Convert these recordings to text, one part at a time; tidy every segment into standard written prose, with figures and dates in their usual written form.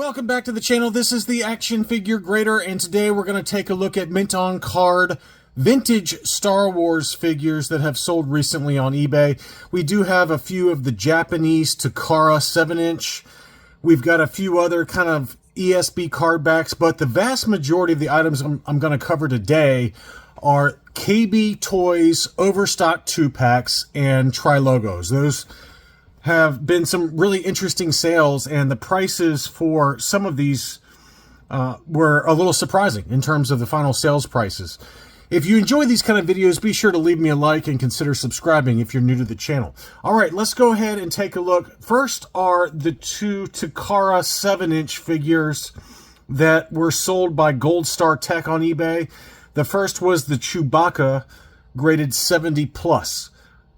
Welcome back to the channel. This is the Action Figure Grader, and today we're going to take a look at mint on card vintage Star Wars figures that have sold recently on eBay. We do have a few of the Japanese Takara 7-inch. We've got a few other kind of ESB card backs, but the vast majority of the items I'm going to cover today are Kaybee Toys Overstock 2-packs and Trilogos. Those have been some really interesting sales, and the prices for some of these were a little surprising in terms of the final sales prices. If you enjoy these kind of videos, be sure to leave me a like and consider subscribing if you're new to the channel. All right, let's go ahead and take a look. First are the two Takara 7-inch figures that were sold by Gold Star Tech on eBay. The first was the Chewbacca, graded 70+,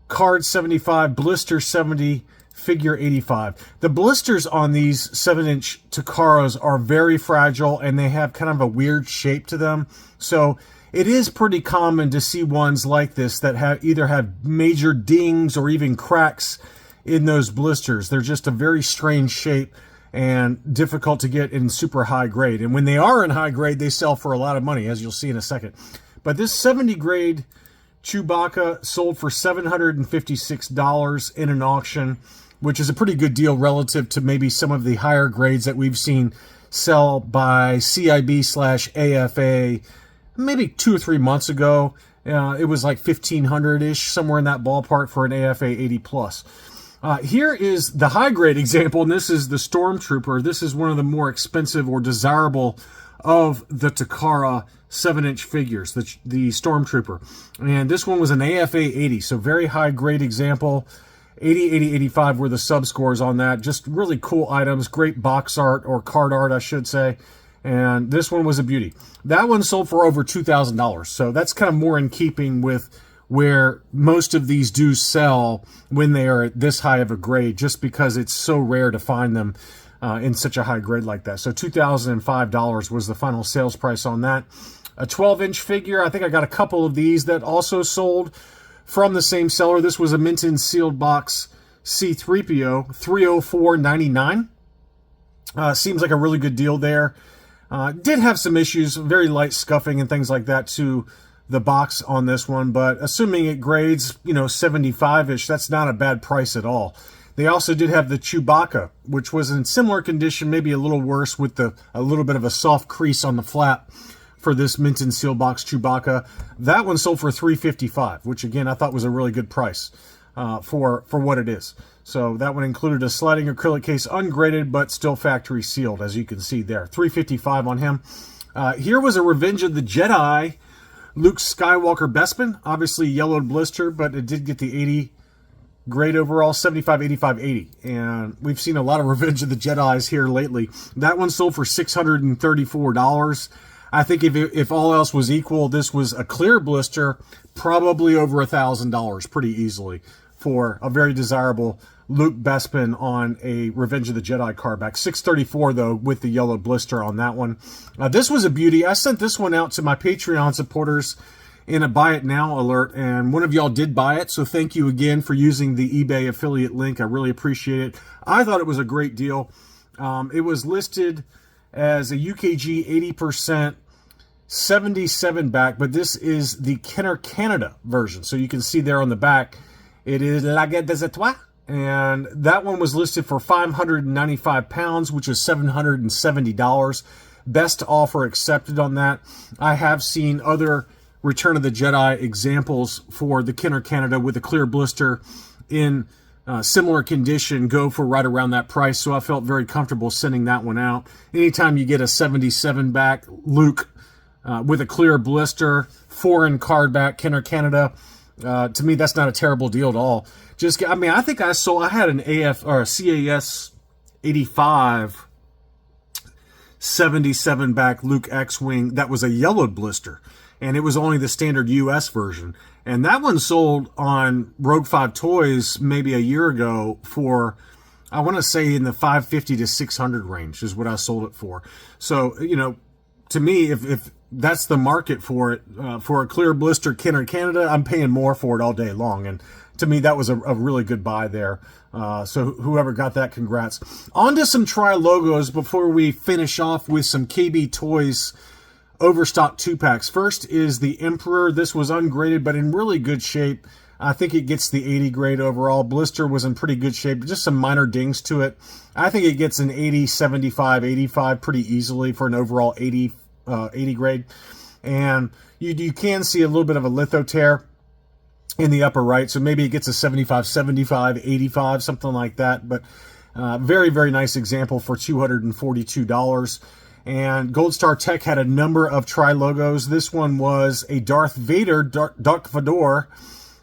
card 75, blister 70, figure 85. The blisters on these 7-inch Takaras are very fragile, and they have kind of a weird shape to them. So it is pretty common to see ones like this that either have major dings or even cracks in those blisters. They're just a very strange shape and difficult to get in super high grade. And when they are in high grade, they sell for a lot of money, as you'll see in a second. But this 70 grade Chewbacca sold for $756 in an auction, which is a pretty good deal relative to maybe some of the higher grades that we've seen sell by CIB/AFA maybe 2 or 3 months ago. It was like $1,500-ish, somewhere in that ballpark for an AFA 80+. Here is the high grade example, and this is the Stormtrooper. This is one of the more expensive or desirable of the Takara 7-inch figures, the Stormtrooper. And this one was an AFA 80, so very high grade example. 80, 80, 85 were the sub-scores on that. Just really cool items, great box art, or card art, I should say. And this one was a beauty. That one sold for over $2,000, so that's kind of more in keeping with where most of these do sell when they are at this high of a grade, just because it's so rare to find them in such a high grade like that. So $2,005 was the final sales price on that. A 12-inch figure, I think I got a couple of these that also sold from the same seller. This was a mint and sealed box C-3PO, $304.99. Seems like a really good deal there. Did have some issues, very light scuffing and things like that to the box on this one, but assuming it grades, 75-ish, that's not a bad price at all. They also did have the Chewbacca, which was in similar condition, maybe a little worse, with a little bit of a soft crease on the flap for this mint and seal box Chewbacca. That one sold for $355, which again I thought was a really good price for what it is. So that one included a sliding acrylic case, ungraded but still factory sealed, as you can see there. $355 on him. Here was a Revenge of the Jedi Luke Skywalker Bespin, obviously yellowed blister, but it did get the 80 grade overall, 75, 85, 80. And we've seen a lot of Revenge of the Jedis here lately. That one sold for $634. I think if all else was equal, this was a clear blister, probably over $1,000 pretty easily for a very desirable Luke Bespin on a Revenge of the Jedi card back. $634 though, with the yellow blister on that one. This was a beauty. I sent this one out to my Patreon supporters in a buy it now alert, and one of y'all did buy it, so thank you again for using the eBay affiliate link. I really appreciate it. I thought it was a great deal. It was listed as a UKG 80% 77 back, but this is the Kenner Canada version. So you can see there on the back, it is La Guerre des Étoiles, and that one was listed for 595 pounds, which is $770. Best offer accepted on that. I have seen other Return of the Jedi examples for the Kenner Canada with a clear blister in similar condition go for right around that price, so I felt very comfortable sending that one out. Anytime you get a 77 back Luke with a clear blister, foreign card back Kenner Canada, to me that's not a terrible deal at all. I think I had an a CAS 85 77 back Luke X-Wing that was a yellowed blister, and it was only the standard US version. And that one sold on Rogue 5 Toys maybe a year ago for, I want to say, in the $550 to $600 range is what I sold it for. So, to me, if that's the market for it. For a clear blister Canada, I'm paying more for it all day long. And to me, that was a really good buy there. So whoever got that, congrats. On to some Trilogos before we finish off with some Kaybee Toys Overstock 2-packs. First is the Emperor. This was ungraded, but in really good shape. I think it gets the 80 grade overall. Blister was in pretty good shape, just some minor dings to it. I think it gets an 80, 75, 85 pretty easily for an overall 80 grade. And you can see a little bit of a litho tear in the upper right, so maybe it gets a 75, 75, 85, something like that. But very, very nice example for $242. And Gold Star Tech had a number of Trilogos. This one was a Darth Vader Dark Vador.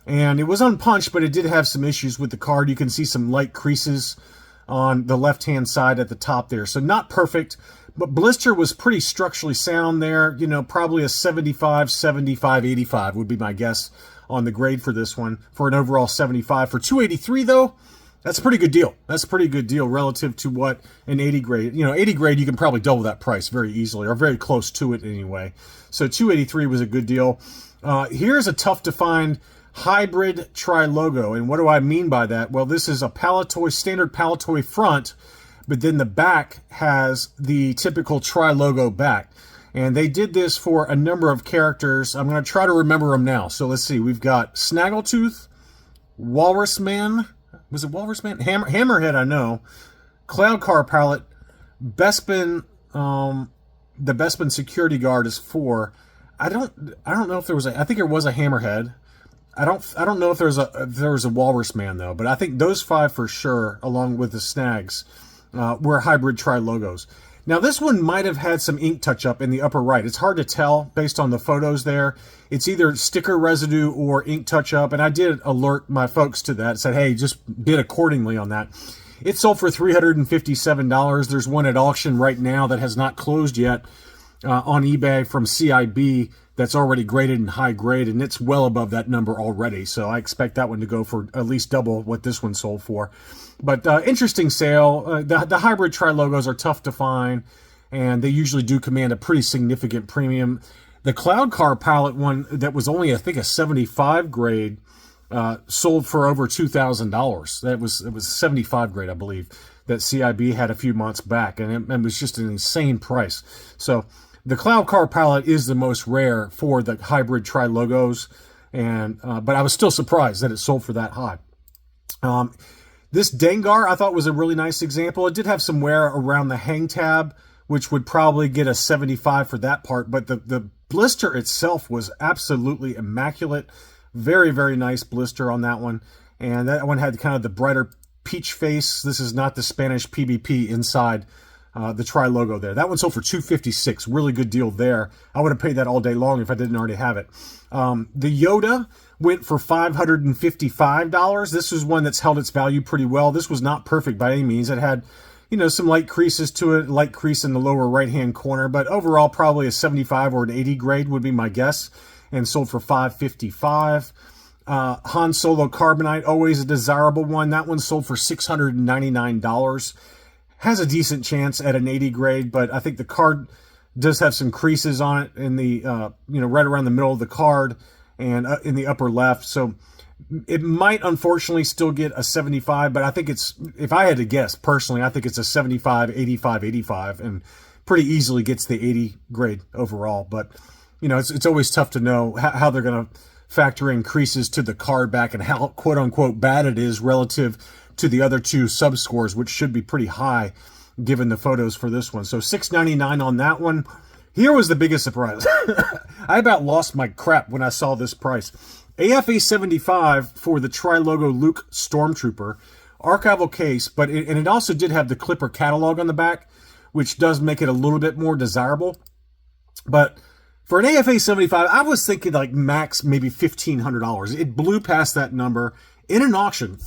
And it was unpunched, but it did have some issues with the card. You can see some light creases on the left-hand side at the top there. So not perfect, but blister was pretty structurally sound there. You know, probably a 75, 75, 85 would be my guess on the grade for this one. For an overall 75. For 283, though, that's a pretty good deal. That's a pretty good deal relative to what an 80 grade. You know, 80 grade, you can probably double that price very easily, or very close to it anyway. So 283 was a good deal. Here's a tough-to-find hybrid Trilogo. And what do I mean by that? Well, this is a Palitoy, standard Palitoy front, but then the back has the typical Trilogo back. And they did this for a number of characters. I'm going to try to remember them now. So let's see. We've got Snaggletooth, Walrus Man. Was it Walrus Man? Hammerhead, I know. Cloud Car Palette, Bespin, the Bespin Security Guard is 4. I don't know if there was I think there was a Hammerhead. I don't know if there was a Walrus Man though, but I think those 5 for sure, along with the snags, were hybrid Trilogos. Now this one might have had some ink touch up in the upper right. It's hard to tell based on the photos there. It's either sticker residue or ink touch up, and I did alert my folks to that. Said, hey, just bid accordingly on that. It sold for $357. There's one at auction right now that has not closed yet on eBay from CIB. That's already graded in high grade, and it's well above that number already. So I expect that one to go for at least double what this one sold for. But interesting sale. The hybrid Trilogos are tough to find, and they usually do command a pretty significant premium. The Cloud Car Palette one that was only, I think, a 75 grade sold for over $2,000. It was 75 grade, I believe, that CIB had a few months back, and it was just an insane price. So the Cloud Car Palette is the most rare for the hybrid Trilogos, and but I was still surprised that it sold for that high. This Dengar I thought was a really nice example. It did have some wear around the hang tab, which would probably get a 75 for that part, but the blister itself was absolutely immaculate. Very, very nice blister on that one, and that one had kind of the brighter peach face. This is not the Spanish PvP inside the Trilogo there. That one sold for $256. Really good deal there. I would have paid that all day long if I didn't already have it. The Yoda went for $555. This was one that's held its value pretty well. This was not perfect by any means. It had, you know, some light creases to it, light crease in the lower right-hand corner, but overall probably a 75 or an 80 grade would be my guess, and sold for $555. Han Solo Carbonite, always a desirable one. That one sold for $699. Has a decent chance at an 80 grade, but I think the card does have some creases on it in the, you know, right around the middle of the card and in the upper left. So it might unfortunately still get a 75, but I think it's, if I had to guess personally, I think it's a 75, 85, 85, and pretty easily gets the 80 grade overall. But, you know, it's always tough to know how they're going to factor in creases to the card back and how quote unquote bad it is relative to the other two sub scores, which should be pretty high given the photos for this one. So $699 on that one. Here was the biggest surprise. I about lost my crap when I saw this price. AFA 75 for the Trilogo Luke Stormtrooper, archival case, but it also did have the Clipper catalog on the back, which does make it a little bit more desirable. But for an AFA 75, I was thinking like max maybe $1,500. It blew past that number in an auction.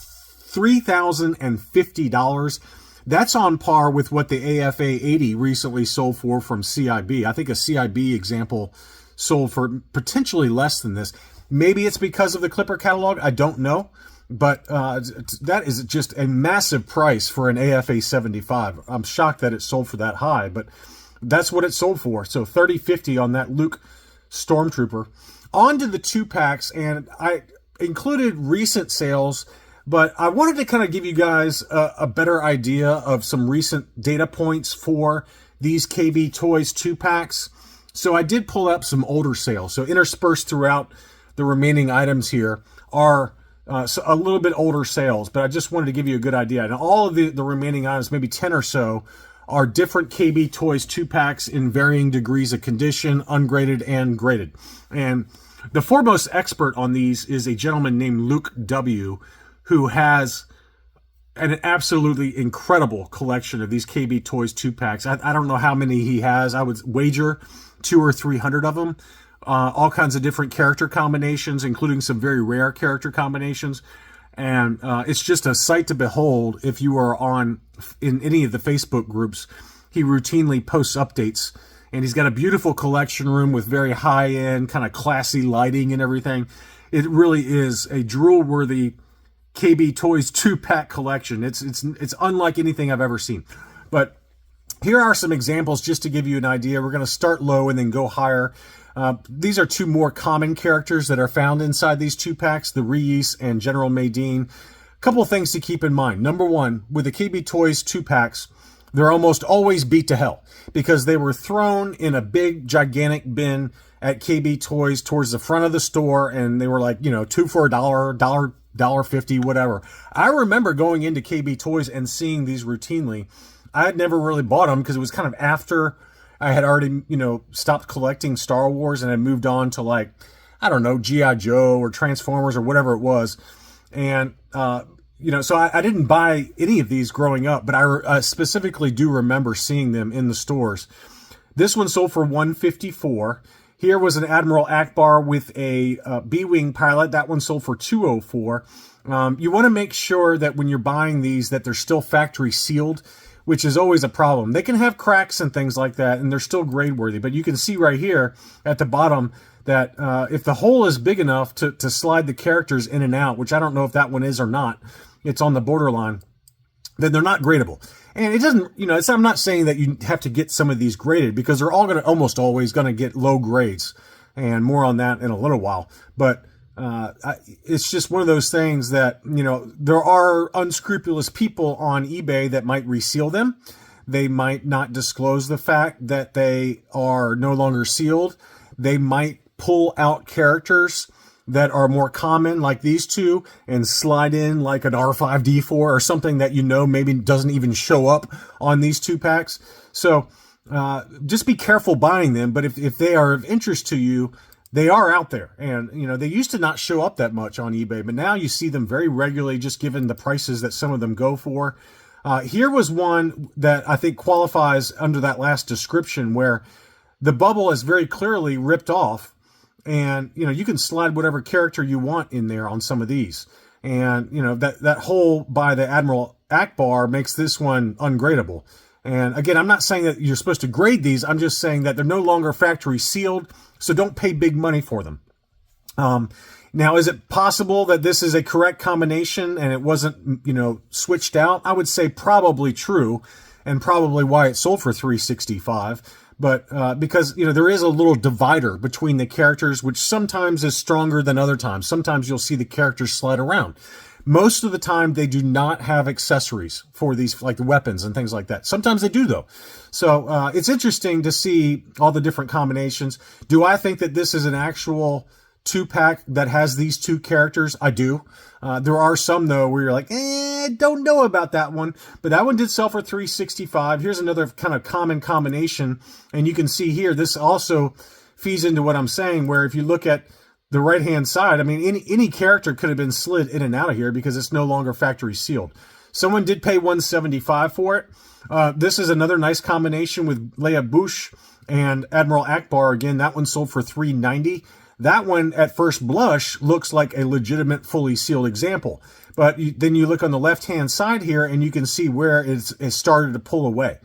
$3,050. That's on par with what the AFA 80 recently sold for from CIB. I think a CIB example sold for potentially less than this. Maybe it's because of the Clipper catalog. I don't know. But that is just a massive price for an AFA 75. I'm shocked that it sold for that high. But That's what it sold for. So 30.50 on that Luke Stormtrooper. On to the 2-packs, and I included recent sales, but I wanted to kind of give you guys a better idea of some recent data points for these KB Toys 2-packs. So I did pull up some older sales. So interspersed throughout the remaining items here are so a little bit older sales, but I just wanted to give you a good idea. And all of the remaining items, maybe 10 or so, are different KB Toys 2-packs in varying degrees of condition, ungraded and graded. And the foremost expert on these is a gentleman named Luke W., who has an absolutely incredible collection of these KB Toys 2-packs. I don't know how many he has. I would wager 200 or 300 of them. All kinds of different character combinations, including some very rare character combinations. And it's just a sight to behold if you are in any of the Facebook groups. He routinely posts updates, and he's got a beautiful collection room with very high-end, kind of classy lighting and everything. It really is a drool-worthy KB Toys 2-pack collection. It's unlike anything I've ever seen. But here are some examples just to give you an idea. We're going to start low and then go higher. These are two more common characters that are found inside these 2-packs, the Reese and General Madine. A couple of things to keep in mind. Number one, with the KB Toys 2-packs, they're almost always beat to hell because they were thrown in a big, gigantic bin at KB Toys towards the front of the store, and they were like, 2 for $1, $1.50, whatever. I remember going into KB Toys and seeing these routinely. I had never really bought them because it was kind of after I had already, stopped collecting Star Wars and had moved on to, like, I don't know, G.I. Joe or Transformers or whatever it was. And, so I didn't buy any of these growing up, but I specifically do remember seeing them in the stores. This one sold for $154. Here was an Admiral Akbar with a B-Wing pilot. That one sold for $204. You want to make sure that when you're buying these that they're still factory sealed, which is always a problem. They can have cracks and things like that, and they're still grade worthy. But you can see right here at the bottom that if the hole is big enough to slide the characters in and out, which I don't know if that one is or not, it's on the borderline, then they're not gradable. And it doesn't, I'm not saying that you have to get some of these graded because they're all almost always going to get low grades, and more on that in a little while. But it's just one of those things that, there are unscrupulous people on eBay that might reseal them. They might not disclose the fact that they are no longer sealed. They might pull out characters that are more common, like these two, and slide in like an R5-D4 or something that maybe doesn't even show up on these 2-packs. So just be careful buying them. But if they are of interest to you, they are out there. And, they used to not show up that much on eBay, but now you see them very regularly, just given the prices that some of them go for. Here was one that I think qualifies under that last description, where the bubble is very clearly ripped off. And, you can slide whatever character you want in there on some of these. And, that hole by the Admiral Akbar makes this one ungradable. And again, I'm not saying that you're supposed to grade these. I'm just saying that they're no longer factory sealed, so don't pay big money for them. Now, is it possible that this is a correct combination and it wasn't, switched out? I would say probably true, and probably why it sold for $365. But because, there is a little divider between the characters, which sometimes is stronger than other times. Sometimes you'll see the characters slide around. Most of the time, they do not have accessories for these, like the weapons and things like that. Sometimes they do, though. So it's interesting to see all the different combinations. Do I think that this is an actual 2-pack that has these two characters? I do. There are some, though, where you're like, don't know about that one. But that one did sell for $365. Here's another kind of common combination. And you can see here, this also feeds into what I'm saying, where if you look at the right-hand side, I mean, any character could have been slid in and out of here because it's no longer factory sealed. Someone did pay $175 for it. This is another nice combination with Leia Bush and Admiral Akbar. Again, that one sold for $390. That one, at first blush, looks like a legitimate fully sealed example. But then you look on the left-hand side here, and you can see where it's started to pull away.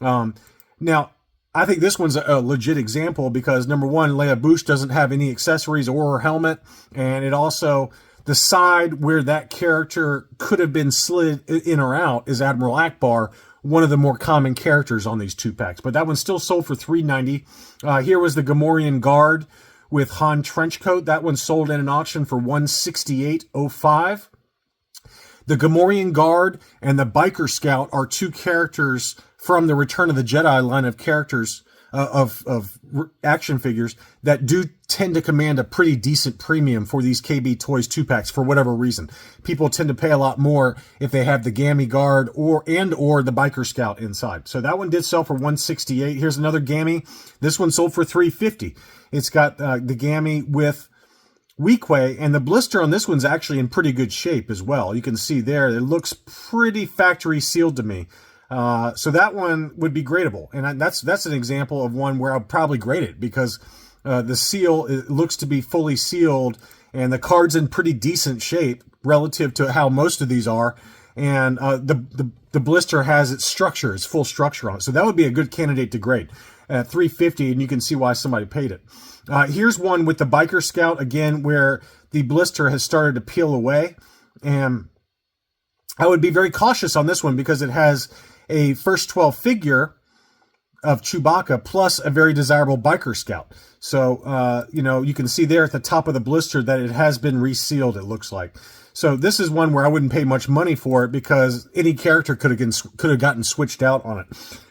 Now, I think this one's a legit example because, number one, Leia Bush doesn't have any accessories or her helmet. And it also, the side where that character could have been slid in or out is Admiral Akbar, one of the more common characters on these 2-packs. But that one still sold for $390. Here was the Gamorrean Guard with Han Trenchcoat. That one sold in an auction for $168.05. The Gamorrean Guard and the Biker Scout are two characters from the Return of the Jedi line of characters of action figures that do tend to command a pretty decent premium for these KB Toys 2-packs for whatever reason. People tend to pay a lot more if they have the Gammy Guard or the Biker Scout inside. So that one did sell for $168. Here's another Gammy. This one sold for $350. It's got the Gammy with Weequay, and the blister on this one's actually in pretty good shape as well. You can see there, it looks pretty factory sealed to me. So that one would be gradable, and that's an example of one where I'll probably grade it because the seal, it looks to be fully sealed, and the card's in pretty decent shape relative to how most of these are, and the blister has its structure, its full structure on it. So that would be a good candidate to grade at $350, and you can see why somebody paid it. Here's one with the Biker Scout, again, where the blister has started to peel away. And I would be very cautious on this one because it has a first 12 figure of Chewbacca plus a very desirable Biker Scout. So, you can see there at the top of the blister that it has been resealed, it looks like. So this is one where I wouldn't pay much money for it because any character could have gotten switched out on it.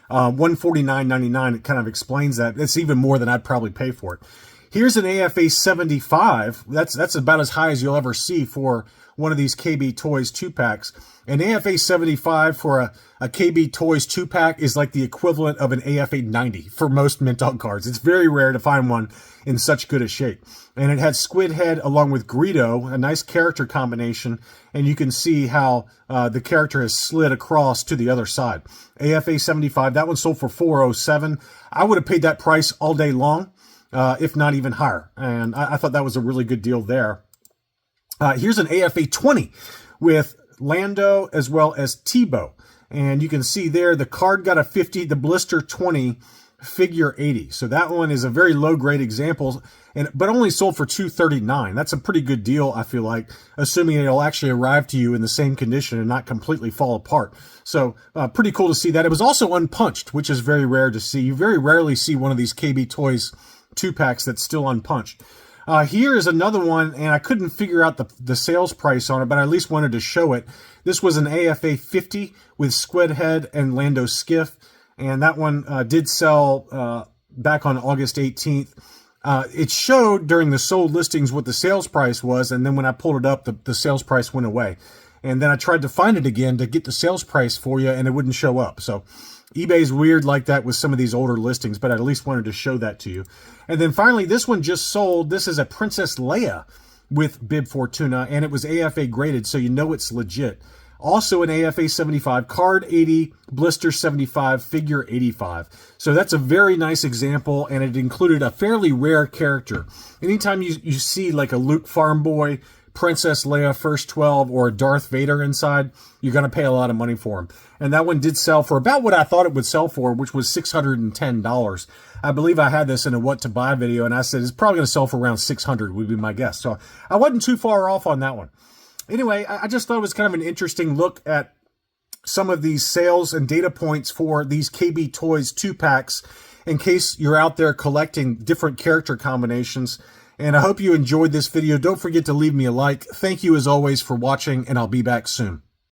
$149.99, it kind of explains that. It's even more than I'd probably pay for it. Here's an AFA 75. That's about as high as you'll ever see for one of these KB Toys 2-packs. An AFA 75 for a KB Toys 2-pack is like the equivalent of an AFA 90 for most Mint Dog cards. It's very rare to find one in such good a shape. And it had Squid Head along with Greedo, a nice character combination, and you can see how the character has slid across to the other side. AFA 75, that one sold for $407. I would have paid that price all day long, if not even higher. And I thought that was a really good deal there. Here's an AFA 20 with Lando as well as Tebow. And you can see there the card got a 50, the blister 20, figure 80. So that one is a very low grade example, but only sold for $239. That's a pretty good deal, I feel like, assuming it'll actually arrive to you in the same condition and not completely fall apart. So pretty cool to see that. It was also unpunched, which is very rare to see. You very rarely see one of these KB Toys 2-packs that's still unpunched. Here is another one, and I couldn't figure out the sales price on it, but I at least wanted to show it. This was an AFA 50 with Squid Head and Lando Skiff, and that one did sell back on August 18th. It showed during the sold listings what the sales price was, and then when I pulled it up, the sales price went away. And then I tried to find it again to get the sales price for you, and it wouldn't show up. So eBay's weird like that with some of these older listings, but I at least wanted to show that to you. And then finally, this one just sold. This is a Princess Leia with Bib Fortuna, and it was AFA graded, so you know it's legit. Also an AFA 75, card 80, blister 75, figure 85. So that's a very nice example, and it included a fairly rare character. Anytime you see like a Luke Farm Boy, Princess Leia First 12, or a Darth Vader inside, you're going to pay a lot of money for them. And that one did sell for about what I thought it would sell for, which was $610. I believe I had this in a what to buy video, and I said it's probably going to sell for around $600 would be my guess. So I wasn't too far off on that one. Anyway, I just thought it was kind of an interesting look at some of these sales and data points for these KB Toys 2-packs in case you're out there collecting different character combinations. And I hope you enjoyed this video. Don't forget to leave me a like. Thank you as always for watching, and I'll be back soon.